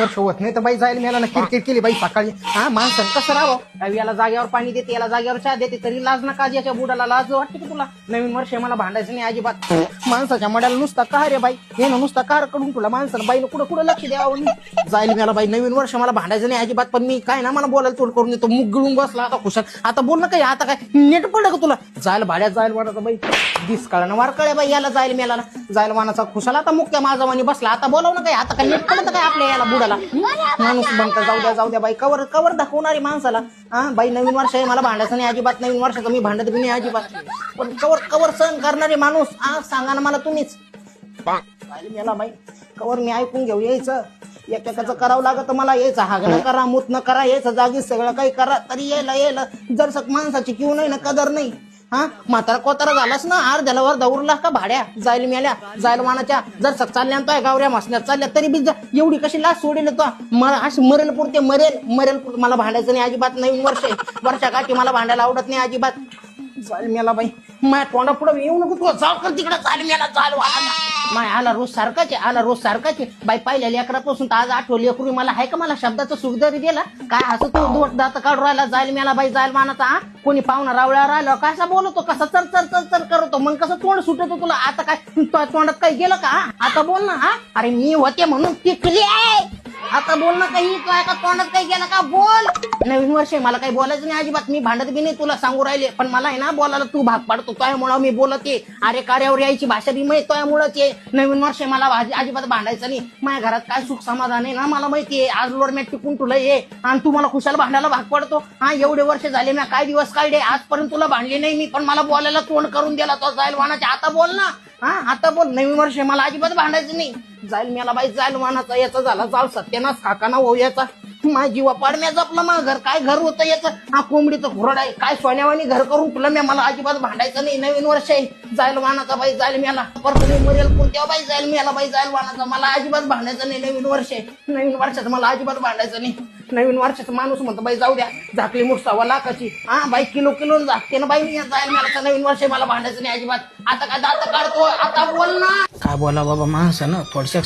वर्ष होत नाही तर बाई जायला मला ना किरकिर केली बाई सकाळी. हा माणसं कसं राहावं, याला जागेवर पाणी देते, याला जागेवर चहा देते, तरी लाज नका याच्या बुडाला लाज वाटते का तुला? नवीन वर्ष मला भांडायचं नाही अजिबात. माणसाच्या मड्याला नुसता का रे बाई, हे ना नुसता कार कडून तुला माणसानं बाईनं कुठं कुठं लक्ष द्यावं. जायला मला बाई नवीन वर्ष मला भांडायचं नाही अजिबात. पण मी काय ना मला बोलायला तोड करून देतो, मुग गिळून बसला आता खुशाल. आता बोल ना काही, आता काय नेट पडलं का तुला? जायला भाड्यात जायला वाटत बाई, दिस कळणं वार कळे बाई याला जायला मेला जायला वानाचा खुशाल. आता मुक्या माझा वाणी बसला, आता बोलाव ना काही, आता काय नेट पडलं काय आपल्या याला बुडाला? माणूस बनता जाऊ द्या बाई, कवर कवर दाखवणारी माणसाला. हा बाई नवीन वर्ष आहे मला भांडायचं नाही अजिबात, नवीन वर्षाचं मी भांडत बी नाही अजिबात. पण कवर कवर सहन करणारे माणूस सांगा ना मला तुम्हीच. याला बाई कवर मी ऐकून घेऊ यायचं, एकेकाचं करावं लागत मला, यायचं हागणं करा, मुतणं करा, यायचं जागीच सगळं काही करा, तरी यायला जर माणसाची किंवा नाही ना कदर नाही. हा म्हातारा कोतारा झालास ना, अर्ध्याला वर दौरला का भाड्या जायला मेल्या जायला वानाच्या. जर सक चालल्या तो गावऱ्या मासण्यात चालल्या तरी बी एवढी कशी लाच सोडेल तो? मला अशी मरेल पुरते मरेल मला भांडायचं नाही अजिबात. नवीन वर्षाकाठी मला भांडायला आवडत नाही अजिबात. जाईल मेला बाई, माझ्या तोंडा पुढे येऊ नको तू, जाऊ कर तिकडे. चाल मेला चाल माय आला रोज सारखाचे बाई. पहिल्या लेकरापासून तर आज आठवली लेकरू मला आहे का? मला शब्दाचा सुख जरी दिला काय असं तू दोट दात काढून राहिला. जाईल मेला बाई जाईल मानाचा. कोणी पाहुणा रावळ्या राहिलं कसा बोलतो, कसा चर करतो, मग कसं तोंड सुटतो तुला? आता काय तोंडात काही गेलं का? आता बोल ना. अरे मी होते म्हणून टिकली आहे, आता बोल ना काही. तू का तोंडात काही गेलं का? बोल. नवीन वर्ष मला काही बोलायचं नाही अजिबात, मी भांडत बी नाही तुला सांगू राहिले. पण मला आहे ना बोलायला तू भाग पाडतो, त्यामुळे मी बोलते. अरे कार्यावर यायची भाषा बी माहिती त्यामुळेच आहे. नवीन वर्ष मला अजिबात भांडायचं नाही. माझ्या घरात काय सुख समाधान आहे ना मला माहितीये. आज लोडमॅट टिकून तुला ये आणि तू मला खुशाल भांडायला भाग पडतो. हा एवढे वर्ष झाले मी काय दिवस काढले, आजपर्यंत तुला भांडले नाही मी, पण मला बोलायला तोंड करून दिला तो जाईल वानाच्या. आता बोल ना, आता बोल. नवीन वर्ष मला अजिबात भांडायचं नाही. जाईल मेला बाई जाईल वानाचा. याचा झाला जाल सत्यानाश काकाना हो याचा. माझी जीवा पाडम्या जपलं मग घर काय घर होतं याचं. हा कोंबडीचं घोरड आहे काय सोन्यावानी घर करून तुला मी मला अजिबात भांडायचं नाही. नवीन वर्ष आहे जाईल वानाचा बाई जाईल मेला. परत मरेल कोणत्या बाई जाईल मेला बाई जाईल वानाचा. मला अजिबात भांडायचं नाही. नवीन वर्ष आहे, नवीन वर्षाचं मला अजिबात भांडायचं नाही. नवीन वर्षाचा माणूस म्हणतो बाई जाऊ द्या, झाकली मुठसावा लाखाची. बाई किलो झाकते ना बाई. मी जाईल मेला नवीन वर्ष मला भांडायचं नाही अजिबात. आता काय दात काढतो, आता बोल ना. काय बोला बाबा माणसानं थोडशा